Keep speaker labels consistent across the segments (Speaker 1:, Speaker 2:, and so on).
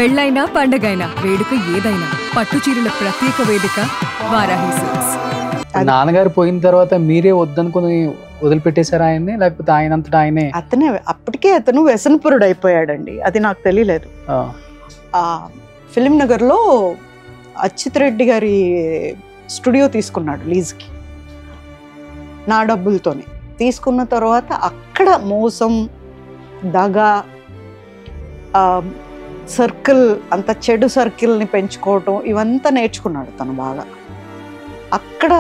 Speaker 1: పెళ్ళైనా పండగైనా వేడుక ఏదైనా పట్టు చీరల ప్రత్యేక వేదిక వారాహి సిల్క్స్.
Speaker 2: నాన్నగారు పోయిన తర్వాత మీరే వద్దనుకుని వదిలిపెట్టేశారా ఆయన్ని, లేకపోతే ఆయనంతటా ఆయనే?
Speaker 3: అప్పటికే అతను వ్యసనపురుడు అయిపోయాడండి, అది నాకు తెలియలేదు. ఫిలిం నగర్లో అచ్యుత్ రెడ్డి గారి స్టూడియో తీసుకున్నాడు లీజ్కి, నా డబ్బులతోనే. తీసుకున్న తర్వాత అక్కడ మోసం, దగ, సర్కిల్, అంత చెడు సర్కిల్ని పెంచుకోవటం, ఇవంతా నేర్చుకున్నాడు తను బాగా. అక్కడ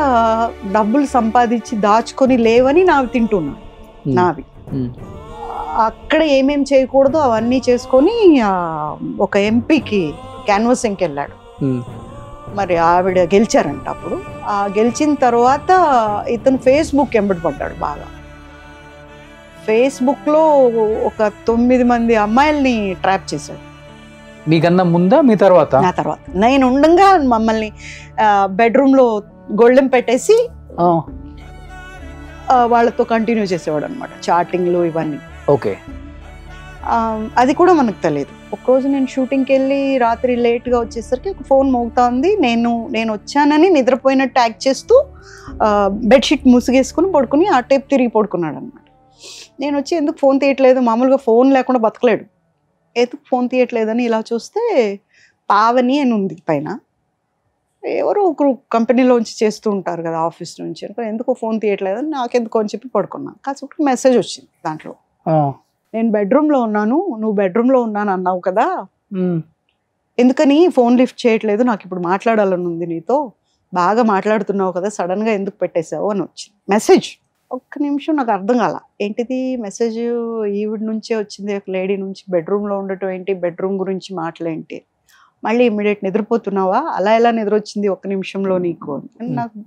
Speaker 3: డబ్బులు సంపాదించి దాచుకొని లేవని నావి తింటున్నాడు, నావి. అక్కడ ఏమేం చేయకూడదు అవన్నీ చేసుకొని ఒక ఎంపీకి క్యాన్వాసింగ్కి వెళ్ళాడు. మరి ఆవిడ గెలిచారంట. అప్పుడు గెలిచిన తర్వాత ఇతను ఫేస్బుక్ ఎంబడి పడ్డాడు బాగా. ఫేస్బుక్లో ఒక 9 మంది అమ్మాయిల్ని ట్రాప్ చేశాడు.
Speaker 2: మీకన్నా ముందా మీ తర్వాత?
Speaker 3: నా తర్వాత. నేను ఉండగా మమ్మల్ని బెడ్రూమ్లో గొళ్ళెం పెట్టేసి వాళ్ళతో కంటిన్యూ చేసేవాడు అనమాట, చాటింగ్లు ఇవన్నీ.
Speaker 2: ఓకే.
Speaker 3: అది కూడా మనకు తెలియదు. ఒకరోజు నేను షూటింగ్కి వెళ్ళి రాత్రి లేట్గా వచ్చేసరికి ఒక ఫోన్ మోగుతా ఉంది. నేను వచ్చానని నిద్రపోయినట్టు యాక్ట్ చేస్తూ బెడ్షీట్ ముసుగేసుకుని పడుకుని ఆ టైప్ తిరిగి పడుకున్నాడు అనమాట. నేను వచ్చి ఎందుకు ఫోన్ తీయట్లేదు, మామూలుగా ఫోన్ లేకుండా బతకలేడు, ఎందుకు ఫోన్ తీయట్లేదని ఇలా చూస్తే పావని అని ఉంది పైన. ఎవరో ఒకరు కంపెనీలోంచి చేస్తూ ఉంటారు కదా, ఆఫీస్ నుంచి. ఎందుకు ఫోన్ తీయట్లేదని నాకెందుకు అని చెప్పి పడుకున్నాను. కాసేపు మెసేజ్ వచ్చింది దాంట్లో, నేను బెడ్రూమ్లో ఉన్నాను, నువ్వు బెడ్రూమ్లో ఉన్నాను అన్నావు కదా, ఎందుకని ఫోన్ లిఫ్ట్ చేయట్లేదు, నాకు ఇప్పుడు మాట్లాడాలని ఉంది నీతో, బాగా మాట్లాడుతున్నావు కదా, సడన్గా ఎందుకు పెట్టేశావు అని వచ్చింది మెసేజ్. ఒక్క నిమిషం నాకు అర్థం కాల, ఏంటిది మెసేజ్ ఈవిడ నుంచే వచ్చింది, ఒక లేడీ నుంచి, బెడ్రూమ్లో ఉండటం ఏంటి, బెడ్రూమ్ గురించి మాటలేంటి, మళ్ళీ ఇమ్మీడియట్ నిద్రపోతున్నావా, అలా ఎలా నిద్ర వచ్చింది ఒక్క నిమిషంలో నీకు అని. నాకు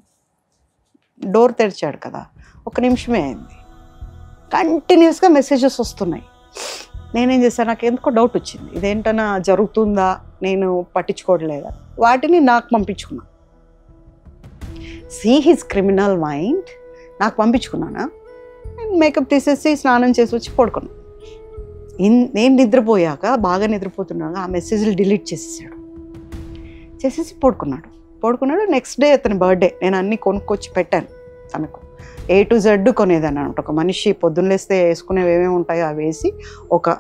Speaker 3: డోర్ తెరిచాడు కదా, ఒక్క నిమిషమే అయింది, కంటిన్యూస్గా మెసేజెస్ వస్తున్నాయి. నేనేం చేశాను, నాకు ఎందుకో డౌట్ వచ్చింది, ఇదేంటన్నా జరుగుతుందా, నేను పట్టించుకోవట్లేదా, వాటిని నాకు పంపించుకున్నా. See his criminal mind. నాకు పంపించుకున్నానా, నేను మేకప్ తీసేసి స్నానం చేసి వచ్చి పడుకున్నాను. నేను నిద్రపోయాక, బాగా నిద్రపోతున్నాగా ఆ మెసేజ్లు డిలీట్ చేసేసాడు, చేసేసి పడుకున్నాడు. నెక్స్ట్ డే అతని బర్త్డే, నేను అన్నీ కొనుక్కొచ్చి పెట్టాను తనకు, A to Z కొనేదాన్ని అనమాట. ఒక మనిషి పొద్దున్న లేస్తే వేసుకునేవి ఏమేమి ఉంటాయో అవి వేసి, ఒక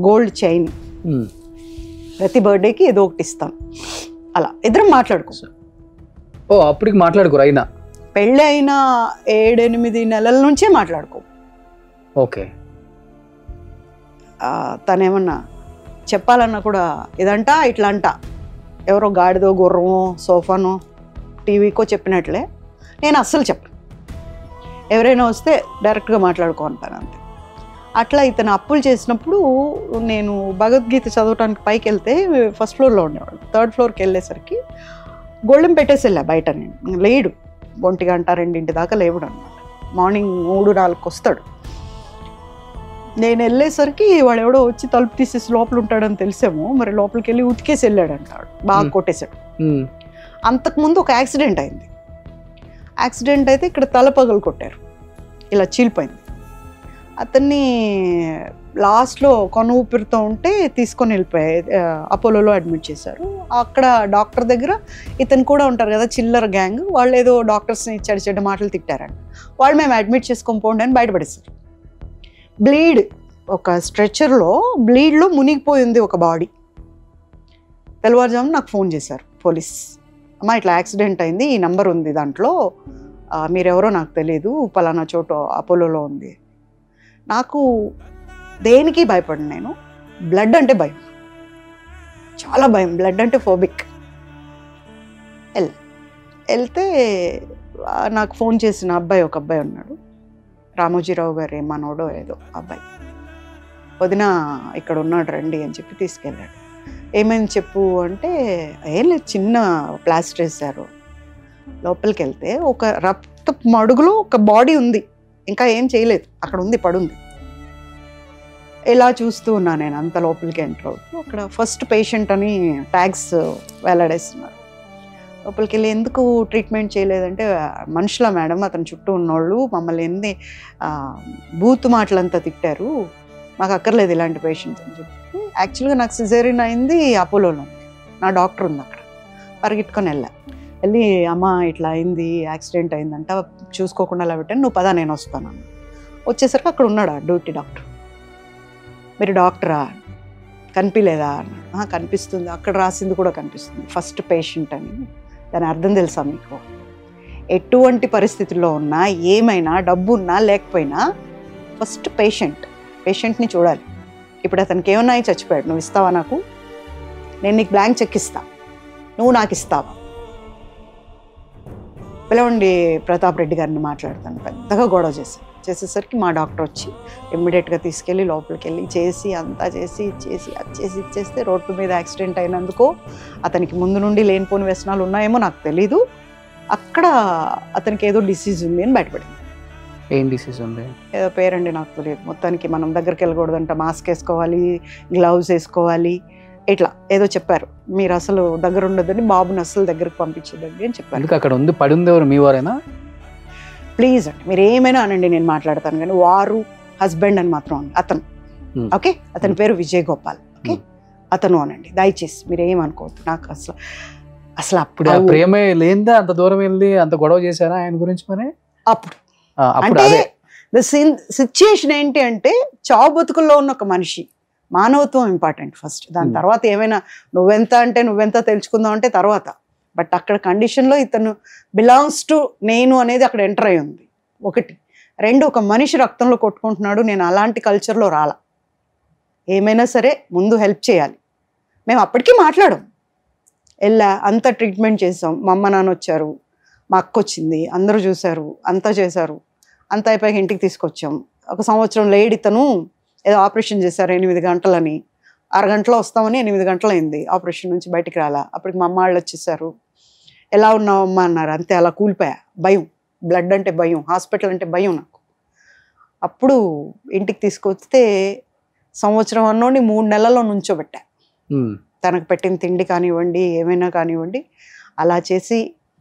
Speaker 3: గోల్డ్ చైన్, ప్రతి బర్త్డేకి ఏదో ఒకటి ఇస్తాను. అలా ఇద్దరం మాట్లాడుకోసాం.
Speaker 2: అప్పటికి మాట్లాడుకోరు? అయినా
Speaker 3: పెళ్ళి అయినా 7-8 నెలల నుంచే మాట్లాడుకో.
Speaker 2: ఓకే.
Speaker 3: తనేమన్నా చెప్పాలన్నా కూడా ఇదంట ఇట్లా అంట, ఎవరో గాడిదో గుర్రమో సోఫానో టీవీకో చెప్పినట్లే నేను అస్సలు చెప్పను. ఎవరైనా వస్తే డైరెక్ట్గా మాట్లాడుకో అంటాను అంతే. అట్లా ఇతను అప్పులు చేసినప్పుడు నేను భగవద్గీత చదవటానికి పైకి వెళ్తే ఫస్ట్ ఫ్లోర్లో ఉండేవాడు. 3rd ఫ్లోర్కి వెళ్ళేసరికి గొళ్ళెం పెట్టేసి వెళ్ళా బయట. నేను లేడు, 1 గంట 2 దాకా లేవుడు అనమాట. మార్నింగ్ 3-4కి వస్తాడు. నేను వెళ్ళేసరికి వాడు ఎవడో వచ్చి తలుపు తీసేసి లోపల ఉంటాడని తెలిసేమో, మరి లోపలికి వెళ్ళి ఉతికేసి వెళ్ళాడు అంటాడు, బాగా కొట్టేశాడు. అంతకుముందు ఒక యాక్సిడెంట్ అయింది. యాక్సిడెంట్ అయితే ఇక్కడ తల పగలు కొట్టారు, ఇలా చీలిపోయింది. అతన్ని లాస్ట్లో కొన ఊపిరితో ఉంటే తీసుకొని వెళ్ళిపోయాయి, అపోలోలో అడ్మిట్ చేశారు. అక్కడ డాక్టర్ దగ్గర ఇతను కూడా ఉంటారు కదా, చిల్లర గ్యాంగ్, వాళ్ళు ఏదో డాక్టర్స్ని చెడ్డ మాటలు తిట్టారంట. వాళ్ళు మేము అడ్మిట్ చేసుకొని పోండి అని బయటపడేశారు. బ్లీడ్, ఒక స్ట్రెచర్లో బ్లీడ్లో మునిగిపోయింది ఒక బాడీ. తెల్లవారుజామున నాకు ఫోన్ చేశారు పోలీస్, అమ్మా ఇట్లా యాక్సిడెంట్ అయింది, ఈ నంబర్ ఉంది దాంట్లో, మీరెవరో నాకు తెలియదు, పలానా చోట అపోలోలో ఉంది. నాకు దేనికి భయపడను, నేను బ్లడ్ అంటే భయం, చాలా భయం, బ్లడ్ అంటే ఫోబిక్. వెళ్తే నాకు ఫోన్ చేసిన అబ్బాయి, ఒక అబ్బాయి ఉన్నాడు, రామోజీరావు గారు ఏమన్నాడో ఏదో అబ్బాయి, వదిన ఇక్కడ ఉన్నాడు రండి అని చెప్పి తీసుకెళ్ళాడు. ఏమైంది చెప్పు అంటే, ఏం లేదు, చిన్న ప్లాస్టర్ వేశారు. లోపలికి వెళ్తే ఒక రక్త మడుగులో ఒక బాడీ ఉంది, ఇంకా ఏం చేయలేదు, అక్కడ ఉంది, పడుంది. ఇలా చూస్తూ ఉన్నా నేను, అంత లోపలికి ఎంటర్ అవుతూ. అక్కడ ఫస్ట్ పేషెంట్ అని ట్యాగ్స్ వేలాడేస్తున్నారు. లోపలికి వెళ్ళి ఎందుకు ట్రీట్మెంట్ చేయలేదంటే, మనుషుల మేడం, అతని చుట్టూ ఉన్నోళ్ళు మమ్మల్ని ఎన్ని బూతు మాటలంతా తిట్టారు, మాకు అక్కర్లేదు ఇలాంటి పేషెంట్ అని చెప్పి యాక్చువల్గా నాకు సిజేరియన్ అయింది అపోలోలో, నా డాక్టర్ ఉంది అక్కడ. పరిగెట్టుకొని వెళ్ళి అమ్మ ఇట్లా అయింది, యాక్సిడెంట్ అయిందంట, చూసుకోకుండా అలా పెట్టాను, నువ్వు పదా నేను వస్తాను. వచ్చేసరికి అక్కడ ఉన్నాడు డ్యూటీ డాక్టర్. మీరు డాక్టరా, కనిపించలేదా అన్నాడు. కనిపిస్తుంది, అక్కడ రాసింది కూడా కనిపిస్తుంది, ఫస్ట్ పేషెంట్ అని. దాని అర్థం తెలుసా మీకు? ఎటువంటి పరిస్థితుల్లో ఉన్నా, ఏమైనా డబ్బు ఉన్నా లేకపోయినా ఫస్ట్ పేషెంట్ని చూడాలి. ఇప్పుడు అతనికి ఏమన్నా చచ్చిపోయాడు, నువ్వు ఇస్తావా నాకు? నేను నీకు బ్లాంక్ చెక్ ఇస్తా, నువ్వు నాకు ఇస్తావా? పిలవండి ప్రతాప్ రెడ్డి గారిని మాట్లాడతాను. పెద్దగా గొడవ చేసేసరికి మా డాక్టర్ వచ్చి ఇమ్మీడియట్గా తీసుకెళ్ళి లోపలికి వెళ్ళి అంతా చేసి ఇచ్చేస్తే రోడ్డు మీద యాక్సిడెంట్ అయినందుకు అతనికి ముందు నుండి లేనిపోని వ్యసనాలు ఉన్నాయేమో నాకు తెలీదు. అక్కడ అతనికి ఏదో డిసీజ్ ఉంది అని బయటపడింది.
Speaker 2: ఏం డిసీజ్ ఉంది?
Speaker 3: ఏదో పేరండి నాకు తెలియదు. మొత్తానికి మనం దగ్గరికి వెళ్ళకూడదంట, మాస్క్ వేసుకోవాలి, గ్లౌజ్ వేసుకోవాలి, ఇట్లా ఏదో చెప్పారు. మీరు అసలు దగ్గర ఉండొద్దని, బాబుని అసలు దగ్గరకు పంపించదండి అని చెప్పారు.
Speaker 2: అక్కడ ఉంది పడింది ఎవరు, మీ వారేనా?
Speaker 3: ప్లీజ్ అండి మీరు ఏమైనా అనండి, నేను మాట్లాడతాను, కానీ వారు హస్బెండ్ అని మాత్రం అతను, ఓకే? అతని పేరు విజయ్ గోపాల్, ఓకే? అతను అనండి దయచేసి, మీరు ఏమనుకోవద్దు. నాకు అసలు అప్పుడు
Speaker 2: ప్రేమే లేదా అంత దూరం వెళ్ళి అంత గొడవ చేశారా ఆయన గురించి? మరి
Speaker 3: అప్పుడు అంటే సిచ్యుయేషన్ ఏంటి అంటే, చావు బతుకుల్లో ఉన్న ఒక మనిషి, మానవత్వం ఇంపార్టెంట్ ఫస్ట్, దాని తర్వాత ఏమైనా నువ్వెంత తెలుసుకుందాం అంటే తర్వాత. బట్ అక్కడ కండిషన్లో ఇతను బిలాంగ్స్ టు నేను అనేది అక్కడ ఎంటర్ అయి ఉంది, ఒకటి. రెండు, ఒక మనిషి రక్తంలో కొట్టుకుంటున్నాడు. నేను అలాంటి కల్చర్లో రాలా. ఏమైనా సరే ముందు హెల్ప్ చేయాలి. మేము అప్పటికీ మాట్లాడాం, అంత ట్రీట్మెంట్ చేసాం. మా అమ్మ నాన్న వచ్చారు, మా అక్క వచ్చింది, అందరూ చూశారు, అంతా చేశారు. అంతా అయిపోయి ఇంటికి తీసుకొచ్చాం. 1 సంవత్సరం లేట్ ఇతను ఏదో ఆపరేషన్ చేశారు 8 గంటలని, 6 గంటలో వస్తామని 8 గంటలు అయింది ఆపరేషన్ నుంచి బయటికి రాలా. అప్పటికి మా అమ్మ వాళ్ళు వచ్చేసారు. ఎలా ఉన్నావు అమ్మ అన్నారు. అంతే, అలా కూలిపోయా. భయం, బ్లడ్ అంటే భయం, హాస్పిటల్ అంటే భయం నాకు. అప్పుడు ఇంటికి తీసుకొస్తే సంవత్సరం అన్నోని 3 నెలల్లో నుంచోబెట్టా. తనకు పెట్టిన తిండి కానివ్వండి, ఏమైనా కానివ్వండి, అలా చేసి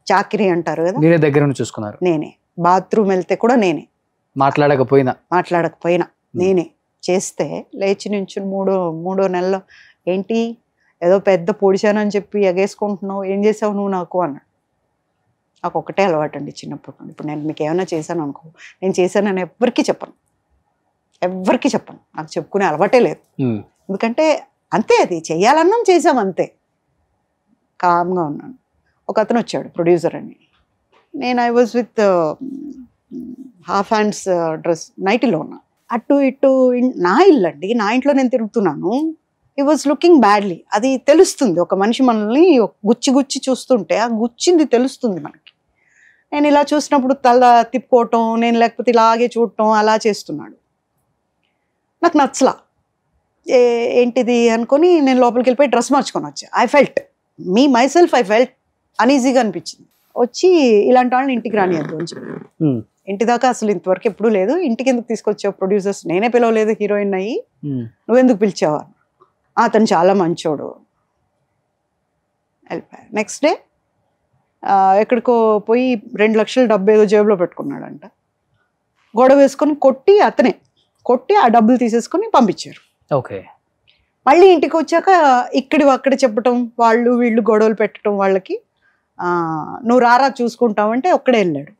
Speaker 3: చాకిరీ అంటారు కదా,
Speaker 2: నేనే దగ్గర నుంచి చూసుకున్నారు.
Speaker 3: నేనే బాత్రూమ్ వెళ్తే కూడా నేనే, మాట్లాడకపోయినా నేనే చేస్తే లేచి నుంచి మూడో నెలలో ఏంటి ఏదో పెద్ద పొడిచానని చెప్పి ఎగేసుకుంటున్నావు, ఏం చేసావు నువ్వు నాకు అన్నాడు. నాకు ఒకటే అలవాటు అండి చిన్నప్పటి నుండి. ఇప్పుడు నేను మీకు ఏమైనా చేశాను అనుకో, నేను చేశానని ఎవ్వరికీ చెప్పను, నాకు చెప్పుకునే అలవాటే లేదు. ఎందుకంటే అంతే, అది చెయ్యాలన్నాం, చేసాం, అంతే. కామ్గా ఉన్నాను. ఒక అతను వచ్చాడు, ప్రొడ్యూసర్ అని. నేను I was with half hands dress, నైటీలో ఉన్నా. అటు ఇటు నా ఇల్లు అండి, నా ఇంట్లో నేను తిరుగుతున్నాను. He was looking badly. అది తెలుస్తుంది, ఒక మనిషి మనల్ని గుచ్చి చూస్తుంటే ఆ గుచ్చింది తెలుస్తుంది మనకి. నేను ఇలా చూసినప్పుడు తల తిప్పుకోవటం, నేను లేకపోతే ఇలాగే చూడటం, అలా చేస్తున్నాడు. నాకు నచ్చలా. ఏంటిది అనుకొని నేను లోపలికి వెళ్ళిపోయి డ్రెస్ మార్చుకొని వచ్చా. ఐ ఫెల్ట్ అనీజీగా అనిపించింది. వచ్చి ఇలాంటి వాళ్ళని ఇంటికి రానియద్దు అని చెప్పి, ఇంటి దాకా అసలు ఇంతవరకు ఎప్పుడూ లేదు, ఇంటికి ఎందుకు తీసుకొచ్చావు, ప్రొడ్యూసర్స్ నేనే పిలవలేదు, హీరోయిన్ అయ్యి నువ్వెందుకు పిలిచావా? అతను చాలా మంచోడు. వెళ్ళిపోయా. నెక్స్ట్ డే ఎక్కడికో పోయి 2 లక్షల డబ్బు ఏదో జేబులో పెట్టుకున్నాడంట. గొడవ వేసుకొని కొట్టి ఆ డబ్బులు తీసేసుకొని పంపించారు.
Speaker 2: ఓకే.
Speaker 3: మళ్ళీ ఇంటికి వచ్చాక అక్కడ చెప్పటం, వాళ్ళు వీళ్ళు గొడవలు పెట్టడం వాళ్ళకి, నువ్వు రారా చూసుకుంటావంటే ఒక్కడే వెళ్ళాడు.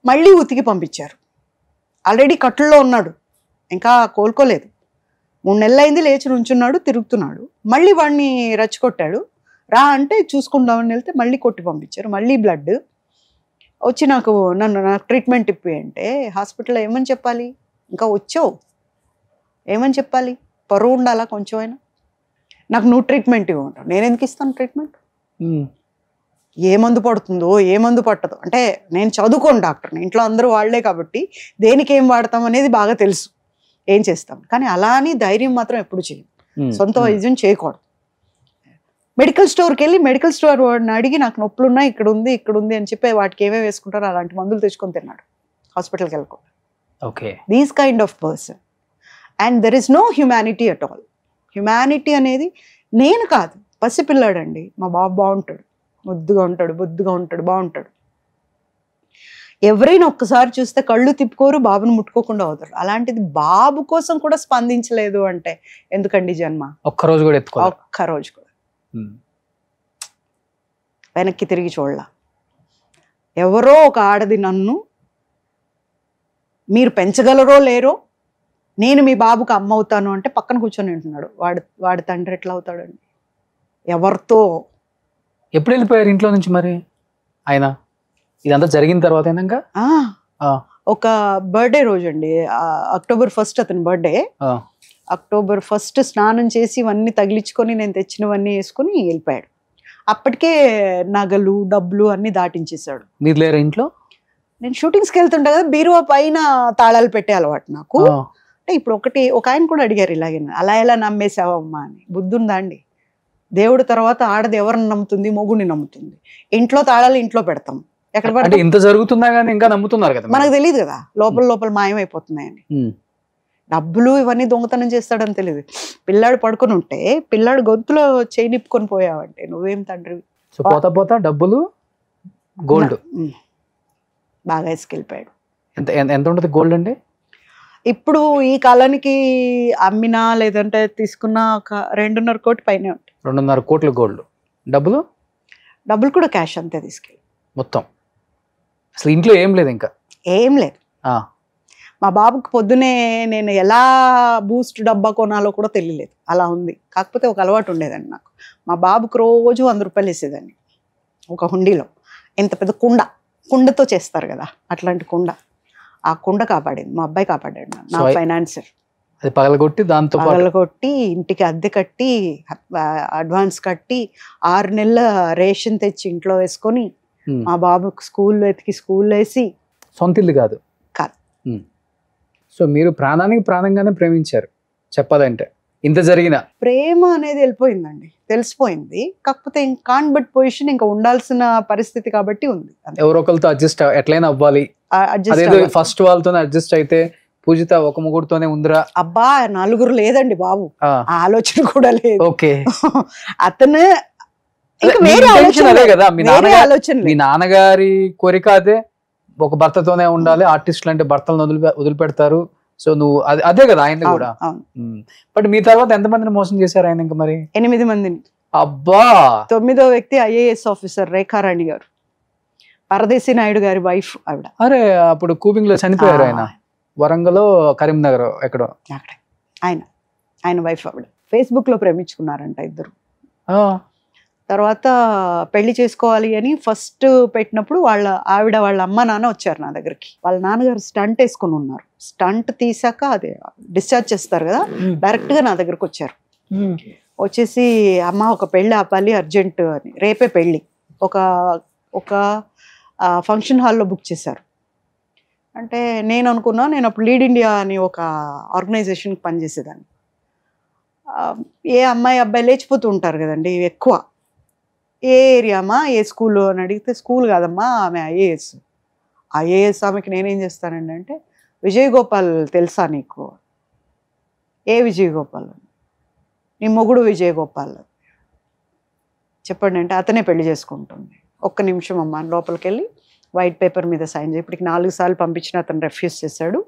Speaker 3: మళ్ళీ ఉతికి పంపించారు. ఆల్రెడీ కట్టుల్లో ఉన్నాడు, ఇంకా కోలుకోలేదు. 3 నెలలు అయింది, లేచి నుంచున్నాడు, తిరుగుతున్నాడు. మళ్ళీ వాడిని రెచ్చగొట్టాడు. రా అంటే చూసుకుందామని వెళ్తే మళ్ళీ కొట్టి పంపించారు. మళ్ళీ బ్లడ్ వచ్చి నాకు ట్రీట్మెంట్ ఇప్పి అంటే హాస్పిటల్లో ఏమని చెప్పాలి? ఇంకా వచ్చావు ఏమని చెప్పాలి? పరువు ఉండాలా కొంచెం అయినా. నాకు నువ్వు ట్రీట్మెంట్ ఇవ్వమంటావు, నేను ఎందుకు ఇస్తాను ట్రీట్మెంట్? ఏ మందు పడుతుందో ఏ మందు పట్టదో అంటే, నేను చదువుకోను డాక్టర్ని, ఇంట్లో అందరూ వాళ్లే కాబట్టి దేనికి ఏం వాడతాం అనేది బాగా తెలుసు, ఏం చేస్తాం. కానీ అలా అని ధైర్యం మాత్రం ఎప్పుడు చేయం, సొంత వైద్యం చేయకూడదు. మెడికల్ స్టోర్కి వెళ్ళి మెడికల్ స్టోర్ వాడిని అడిగి నాకు నొప్పులు ఉన్నాయి, ఇక్కడ ఉంది అని చెప్పి వాటికి ఏమేమి వేసుకుంటారో అలాంటి మందులు తెచ్చుకొని తిన్నాడు, హాస్పిటల్కి వెళ్ళకుండా.
Speaker 2: Okay.
Speaker 3: These kind of person. And there is no humanity at all. Humanity అనేది నేను కాదు, పసిపిల్లాడండి. మా బాబు బాగుంటాడు, ముద్దుగా ఉంటాడు, బొద్దుగా ఉంటాడు, బాగుంటాడు. ఎవరైనా ఒక్కసారి చూస్తే కళ్ళు తిప్పుకోరు, బాబుని ముట్టుకోకుండా అవుతారు. అలాంటిది బాబు కోసం కూడా స్పందించలేదు అంటే ఎందుకండి జన్మ?
Speaker 2: ఒక్కరోజు కూడా ఎత్తుకో,
Speaker 3: ఒక్కరోజు కూడా వెనక్కి తిరిగి చూడలా. ఎవరో ఒక ఆడది నన్ను మీరు పెంచగలరో లేరో, నేను మీ బాబుకి అమ్మ అవుతాను అంటే పక్కన కూర్చొని ఉంటున్నాడు. వాడి తండ్రి ఎట్లా అవుతాడండి? ఎవరితో?
Speaker 2: ఎప్పుడు వెళ్ళిపోయారు ఇంట్లో నుంచి మరి ఆయన? ఇదంతా జరిగిన తర్వాత
Speaker 3: ఒక బర్త్డే రోజు అండి, అక్టోబర్ 1 అతని బర్త్డే. అక్టోబర్ 1 స్నానం చేసి ఇవన్నీ తగిలించుకొని నేను తెచ్చినవన్నీ వేసుకుని వెళ్ళిపోయాడు. అప్పటికే నగలు డబ్బులు అన్ని దాటించేశాడు.
Speaker 2: మీరు లేరు ఇంట్లో?
Speaker 3: నేను షూటింగ్స్కి వెళ్తుంటా కదా, బీరువా పైన తాళాలు పెట్టే అలవాటు నాకు. అంటే ఇప్పుడు ఒక ఆయన కూడా అడిగారు ఇలాగే, అలా ఎలా నమ్మేసావమ్మా అని. బుద్ధి ఉందా అండి? దేవుడి తర్వాత ఆడది ఎవరిని నమ్ముతుంది? మొగుడిని నమ్ముతుంది. ఇంట్లో తాళాలు ఇంట్లో పెడతాం. ఎక్కడ పడితే
Speaker 2: ఇంత జరుగుతున్నా కానీ ఇంకా నమ్ముతున్నారు కదా.
Speaker 3: మనకు తెలియదు కదా లోపల మాయమైపోతున్నాయని. డబ్బులు ఇవన్నీ దొంగతనం చేస్తాడని తెలియదు. పిల్లాడు పడుకొని ఉంటే పిల్లాడు గొంతులో చేయి నిప్పుకొని పోయావంటే నువ్వేం తండ్రివి?
Speaker 2: సో పోతా డబ్బులు గోల్డ్
Speaker 3: బాగా వేసుకెళ్ళిపోయాడు.
Speaker 2: ఎంత ఉంటుంది గోల్డ్ అండి
Speaker 3: ఇప్పుడు ఈ కాలానికి? అమ్మినా లేదంటే తీసుకున్నా ఒక 2.5 కోటి పైనే ఉంటాయి.
Speaker 2: 2.5 కోట్ల గోల్డ్. డబ్బులు
Speaker 3: కూడా క్యాష్ అంతే తీసుకెళ్ళి
Speaker 2: మొత్తం. అసలు ఇంట్లో ఏం లేదు, ఇంకా
Speaker 3: ఏం లేదు. మా బాబుకి పొద్దునే నేను ఎలా బూస్ట్ డబ్బా కొనాలో కూడా తెలియలేదు, అలా ఉంది. కాకపోతే ఒక అలవాటు ఉండేదండి నాకు. మా బాబుకి రోజు 100 రూపాయలు వేసేదాన్ని ఒక హుండీలో. ఇంత పెద్ద కుండతో చేస్తారు కదా, అట్లాంటి కుండ. ఆ కుండ కాపాడింది మా అబ్బాయి, కాపాడాడు నా ఫైనాన్సర్.
Speaker 2: అది పగలగొట్టి
Speaker 3: ఇంటికి అద్దె కట్టి అడ్వాన్స్ కట్టి 6 నెలల రేషన్ తెచ్చి ఇంట్లో వేసుకొని మా బాబుకి స్కూల్ వేసి.
Speaker 2: సొంత ఇల్లు కాదు. సో మీరు ప్రాణానికి ప్రాణంగానే ప్రేమించారు చెప్పాలంటే. ఇంత జరిగిన
Speaker 3: ప్రేమ అనేది వెళ్ళిపోయిందండి, తెలిసిపోయింది. కాకపోతే కాన్బట్ పొజిషన్ ఇంకా ఉండాల్సిన పరిస్థితి కాబట్టి ఉంది.
Speaker 2: ఎవరో ఒకరితో అడ్జస్ట్ ఎట్లయినా అవ్వాలి. ఫస్ట్ వాళ్ళతో అడ్జస్ట్ అయితే పూజిత ఒక ముగ్గురుతోనే ఉందిరా.
Speaker 3: అబ్బా 4 లేదండి బాబు, ఆలోచన కూడా లేదు.
Speaker 2: ఓకే
Speaker 3: అతను
Speaker 2: కదా మీ నాన్నగారి కోరిక అదే, ఒక భర్తతోనే ఉండాలి. ఆర్టిస్టులు అంటే భర్తలను వదిలిపెడతారు. సో నువ్వు అదే కదా ఆయన కూడా. బట్ మీ తర్వాత ఎంతమందిని మోసం చేశారు ఆయన? ఇంకా మరి
Speaker 3: 8 మందిని.
Speaker 2: అబ్బా.
Speaker 3: 9వ వ్యక్తి IAS ఆఫీసర్ రేఖారాణి గారు, పరదేశీ నాయుడు గారి వైఫ్ ఆవిడ.
Speaker 2: అరే అప్పుడు కూపింగ్ లో చనిపోయారు ఆయన, వరంగల్ కరీంనగర్ ఎక్కడో.
Speaker 3: ఆయన వైఫ్ ఆవిడ. ఫేస్బుక్ లో ప్రేమించుకున్నారంట ఇద్దరు. తర్వాత పెళ్లి చేసుకోవాలి అని ఫస్ట్ పెట్టినప్పుడు వాళ్ళ అమ్మ నాన్న వచ్చారు నా దగ్గరికి. వాళ్ళ నాన్నగారు స్టంట్ వేసుకొని ఉన్నారు. స్టంట్ తీసాక అదే డిశ్చార్జ్ చేస్తారు కదా, డైరెక్ట్ గా నా దగ్గరకు వచ్చారు. వచ్చేసి అమ్మ ఒక పెళ్లి ఆపాలి అర్జెంట్ అని, రేపే పెళ్లి, ఒక ఫంక్షన్ హాల్లో బుక్ చేశారు. అంటే నేను అనుకున్నా, నేను అప్పుడు లీడ్ ఇండియా అని ఒక ఆర్గనైజేషన్కి పనిచేసేదాన్ని. ఏ అమ్మాయి అబ్బాయి లేచిపోతూ ఉంటారు కదండి ఎక్కువ. ఏ ఏరియామా, ఏ స్కూల్లో అని అడిగితే స్కూల్ కాదమ్మా ఆమె ఐఏఎస్ ఆమెకి నేనేం చేస్తానండి అంటే, విజయ్ గోపాల్ తెలుసా నీకు? ఏ విజయ్ గోపాల్? నీ మొగుడు విజయ్ గోపాల్ చెప్పండి అంటే, అతనే పెళ్లి చేసుకుంటుంది. ఒక్క నిమిషం అమ్మ లోపలికి వెళ్ళి వైట్ పేపర్ మీద సైన్ చేయి. ఇప్పటికి 4 సార్లు పంపించిన అతను రెఫ్యూజ్ చేశాడు,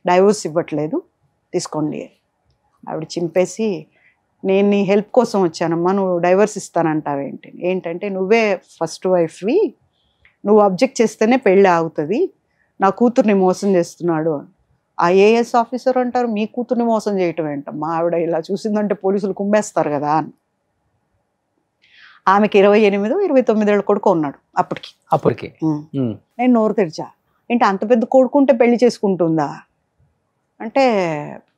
Speaker 3: డైవోర్స్ ఇవ్వట్లేదు, తీసుకోండి. ఆవిడ చింపేసి, నేను నీ హెల్ప్ కోసం వచ్చానమ్మా, నువ్వు డైవర్స్ ఇస్తానంటావేంటి? ఏంటంటే నువ్వే ఫస్ట్ వైఫ్వి, నువ్వు అబ్జెక్ట్ చేస్తేనే పెళ్ళి ఆగుతుంది, నా కూతుర్ని మోసం చేస్తున్నాడు. IAS ఆఫీసర్ అంటారు మీ కూతుర్ని మోసం చేయటం ఏంటమ్మా? ఆవిడ ఇలా చూసిందంటే పోలీసులు కుమ్మేస్తారు కదా అని. ఆమెకి 28, 29 ఏళ్ళ కొడుకు ఉన్నాడు అప్పటికి. నేను నోరు తెరిచా, ఏంటి అంత పెద్ద కొడుకుంటే పెళ్లి చేసుకుంటుందా అంటే,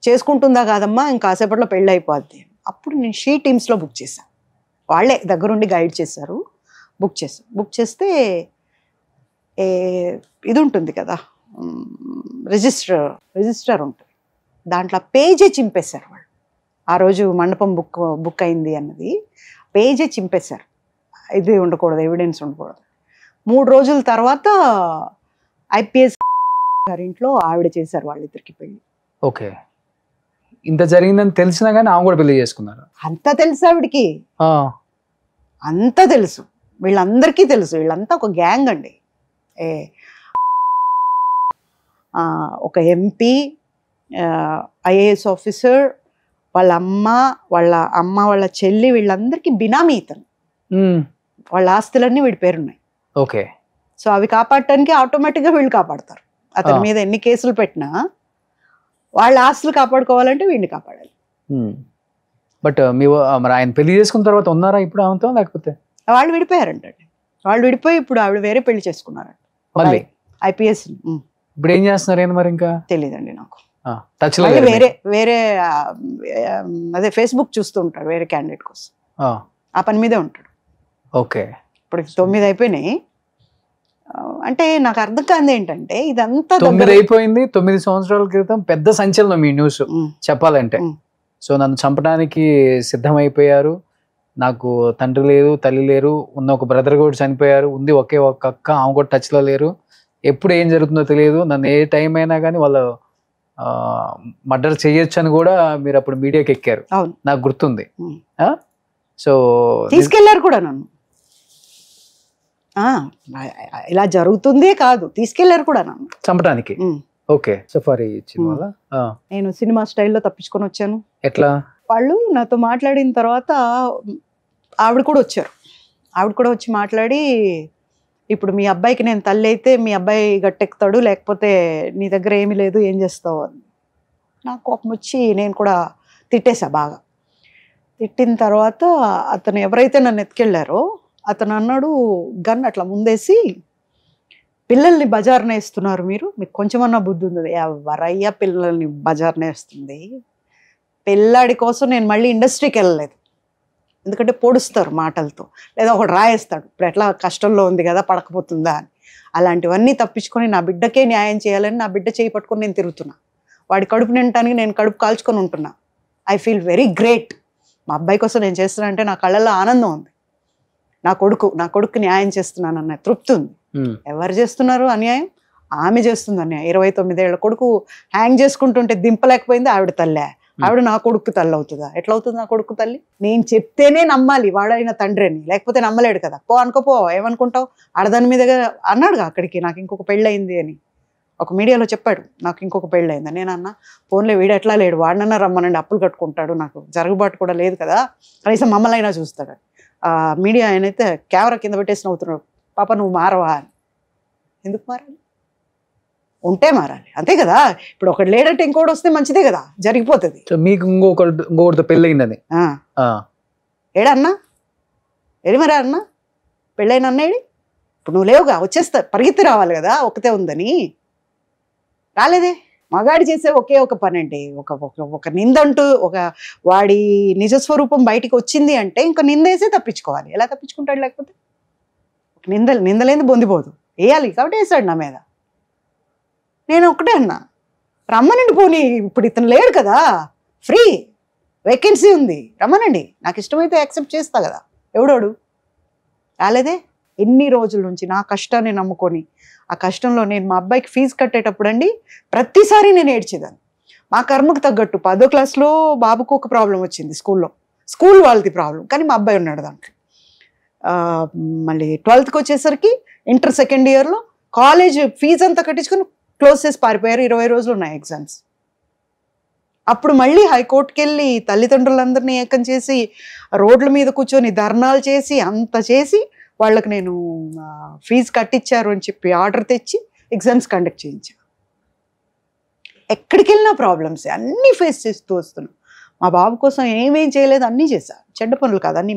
Speaker 3: చేసుకుంటుందా కాదమ్మా, ఇంకాసేపట్లో పెళ్ళి అయిపోద్ది. అప్పుడు నేను షీ టీమ్స్లో బుక్ చేశాను. వాళ్ళే దగ్గరుండి గైడ్ చేశారు. బుక్ చేస్తే ఇది ఉంటుంది కదా, రిజిస్టర్ ఉంటుంది, దాంట్లో పేజే చింపేశారు వాళ్ళు. ఆ రోజు మండపం బుక్ అయింది అన్నది పేజే చింపేశారు. ఇది ఉండకూడదు, ఎవిడెన్స్ ఉండకూడదు. 3 రోజుల తర్వాత IPS గారింట్లో ఆవిడ చేశారు వాళ్ళిద్దరికి పెళ్ళి.
Speaker 2: ఓకే, ఇంత జరిగిందని తెలిసినా కానీ ఆమె కూడా పెళ్లి చేసుకున్నారు.
Speaker 3: అంతా తెలుసు ఆవిడికి, అంతా తెలుసు, వీళ్ళందరికీ తెలుసు. వీళ్ళంతా ఒక గ్యాంగ్ అండి. ఒక ఎంపీ, ఐఏఎస్ ఆఫీసర్, వాళ్ళ అమ్మ వాళ్ళ చెల్లి, వీళ్ళందరికీ బినామీ ఇతను. వాళ్ళ ఆస్తులన్నీ వీడి పేరున్నాయి.
Speaker 2: ఓకే.
Speaker 3: సో అవి కాపాడటానికి ఆటోమేటిక్గా వీళ్ళు కాపాడతారు. అతని మీద ఎన్ని కేసులు పెట్టినా వాళ్ళ ఆస్తులు కాపాడుకోవాలంటే వీడిని కాపాడాలి.
Speaker 2: బట్ మరి ఆయన పెళ్లి చేసుకున్న తర్వాత ఉన్నారా ఇప్పుడు ఆమెతో, లేకపోతే?
Speaker 3: వాళ్ళు విడిపోయారంటండి. వాళ్ళు విడిపోయి ఇప్పుడు ఆవిడ వేరే పెళ్లి చేసుకున్నారంట,
Speaker 2: మళ్ళీ
Speaker 3: ఐపీఎస్.
Speaker 2: ఇప్పుడు ఏం చేస్తున్నారు మరి? ఇంకా
Speaker 3: తెలియదండి నాకు.
Speaker 2: వేరే
Speaker 3: వేరే అదే ఫేస్బుక్ చూస్తూ ఉంటాడు వేరే క్యాండిడేట్ కోసం, ఆ పని మీదే ఉంటాడు.
Speaker 2: ఓకే.
Speaker 3: ఇప్పుడు 9 అయిపోయినాయి. అంటే నాకు అర్థం కాదు ఏంటంటే ఇదంతా
Speaker 2: 9 అయిపోయింది. 9 సంవత్సరాల క్రితం పెద్ద సంచలనం మీ న్యూస్ చెప్పాలంటే. సో నన్ను చంపడానికి సిద్ధమైపోయారు, నాకు తండ్రి లేరు, తల్లి లేరు, ఉన్న ఒక బ్రదర్ కూడా చనిపోయారు, ఉంది ఒకే ఒక అక్క, ఆమె కూడా టచ్లో లేరు, ఎప్పుడు ఏం జరుగుతుందో తెలియదు, నన్ను ఏ టైం అయినా కానీ వాళ్ళు మర్డర్ చేయొచ్చు అని కూడా మీరు అప్పుడు మీడియాకి ఎక్కారు, నాకు గుర్తుంది. సో
Speaker 3: తీసుకెళ్లారు కూడా నన్ను, ఇలా జరుగుతుందే కాదు, తీసుకెళ్లారు కూడా నన్ను చంపడానికి.
Speaker 2: ఓకే. సఫారీ ఇచ్చిన వల్ల
Speaker 3: నేను సినిమా స్టైల్లో తప్పించుకొని వచ్చాను.
Speaker 2: ఎట్లా?
Speaker 3: వాళ్ళు నాతో మాట్లాడిన తర్వాత ఆవిడ కూడా వచ్చి మాట్లాడి, ఇప్పుడు మీ అబ్బాయికి నేను తల్లి అయితే మీ అబ్బాయి గట్టెక్కుతాడు, లేకపోతే నీ దగ్గర ఏమీ లేదు, ఏం చేస్తావు అని. నాకు కోపం వచ్చి నేను కూడా తిట్టేశా బాగా. తిట్టిన తర్వాత అతను ఎవరైతే నన్ను ఎత్తుకెళ్ళారో అతను అన్నాడు, గన్ అట్లా ముందేసి, పిల్లల్ని బజార్న వేస్తున్నారు మీరు, మీకు కొంచెమన్నా బుద్ధి ఉంది? ఎవరయ్యా పిల్లల్ని బజార్న వేస్తుంది? పిల్లాడి కోసం నేను మళ్ళీ ఇండస్ట్రీకి వెళ్ళలేదు, ఎందుకంటే పొడుస్తారు మాటలతో, లేదా ఒకడు రాయేస్తాడు, ఇప్పుడు ఎట్లా కష్టంలో ఉంది కదా పడకపోతుందా అని. అలాంటివన్నీ తప్పించుకొని నా బిడ్డకే న్యాయం చేయాలని నా బిడ్డ చేయి పట్టుకొని నేను తిరుగుతున్నా. వాడి కడుపు నిండటానికి నేను కడుపు కాల్చుకొని ఉంటున్నా. I feel very great. మా అబ్బాయి కోసం నేను చేస్తున్నా అంటే నా కళ్ళల్లో ఆనందం ఉంది. నా కొడుకు న్యాయం చేస్తున్నాను అన్న తృప్తి ఉంది. ఎవరు చేస్తున్నారు అన్యాయం? ఆమె చేస్తుంది అన్యాయం. 29 ఏళ్ల కొడుకు హ్యాంగ్ చేసుకుంటుంటే దింపలేకపోయింది ఆవిడ తల్లే. ఆవిడ నా కొడుకు తల్లి అవుతుందా? ఎట్లా అవుతుంది నా కొడుకు తల్లి? నేను చెప్తేనే నమ్మాలి వాడైన తండ్రి అని, లేకపోతే నమ్మలేడు కదా. అనుకోపో, ఏమనుకుంటావు? ఆడదాని మీదగా అన్నాడుగా అక్కడికి, నాకు ఇంకొక పెళ్ళయింది అని ఒక మీడియాలో చెప్పాడు, నాకు ఇంకొక పెళ్ళయింది. నేను అన్నా, ఫోన్లో వీడు ఎట్లా లేడు, వాడినన్నా రమ్మనండి, అప్పులు కట్టుకుంటాడు, నాకు జరుగుబాటు కూడా లేదు కదా, కనీసం మమ్మల్ని అయినా చూస్తాడు. మీడియా ఆయనైతే కెమెరా కింద పెట్టేసి నవ్వుతున్నాడు, పాప నువ్వు మారవా అని. ఎందుకు మారాలి? ఉంటే మారాలి, అంతే కదా. ఇప్పుడు ఒకటి లేడంటే ఇంకోటి వస్తే మంచిదే కదా, జరిగిపోతుంది.
Speaker 2: మీకు ఇంకొకటితో పెళ్ళయిందని
Speaker 3: ఏడన్నా ఏడి మరి అన్నా, పెళ్ళైన అన్నేడి? ఇప్పుడు నువ్వు లేవుగా, వచ్చేస్తా, పరిగెత్తి రావాలి కదా, ఒకతే ఉందని. రాలేదే. మగాడి చేసే ఒకే ఒక పని అండి, ఒక నిందంటూ ఒక వాడి నిజస్వరూపం బయటికి వచ్చింది అంటే ఇంకా నిందేసే తప్పించుకోవాలి. ఎలా తప్పించుకుంటాడు? లేకపోతే నిందలేంది బొందిపోదు, వేయాలి కాబట్టి వేసాడు నా మీద. నేను ఒకటే అన్నా, రమ్మనండి పోనీ, ఇప్పుడు ఇతను లేడు కదా, ఫ్రీ వేకెన్సీ ఉంది, రమ్మనండి, నాకు ఇష్టమైతే యాక్సెప్ట్ చేస్తా కదా. ఎవడోడు రాలేదే. ఎన్ని రోజుల నుంచి నా కష్టాన్ని నమ్ముకొని, ఆ కష్టంలో నేను మా అబ్బాయికి ఫీజు కట్టేటప్పుడు అండి ప్రతిసారి నేను ఏడ్చేదాన్ని. మా కర్మకు తగ్గట్టు 10వ క్లాస్లో బాబుకు ఒక ప్రాబ్లం వచ్చింది, స్కూల్ వాళ్ళది ప్రాబ్లం, కానీ మా అబ్బాయి ఉన్నాడు దాంట్లో. మళ్ళీ 12th వచ్చేసరికి ఇంటర్ సెకండ్ ఇయర్లో కాలేజ్ ఫీజు అంతా కట్టించుకొని క్లోజ్ చేసి పారిపోయారు. 20 రోజులు ఉన్నాయి ఎగ్జామ్స్. అప్పుడు మళ్ళీ హైకోర్టుకి వెళ్ళి తల్లిదండ్రులందరినీ ఏకం చేసి రోడ్ల మీద కూర్చొని ధర్నాలు చేసి అంత చేసి వాళ్ళకి నేను ఫీజు కట్టించారు అని చెప్పి ఆర్డర్ తెచ్చి ఎగ్జామ్స్ కండక్ట్ చేయించా. ఎక్కడికి వెళ్ళినా ప్రాబ్లమ్స్ అన్నీ ఫేస్ చేస్తూ వస్తున్నాం. మా బాబు కోసం ఏమేం చేయలేదు, అన్నీ చేశా. చెడ్డ పనులు కాదు అన్నీ.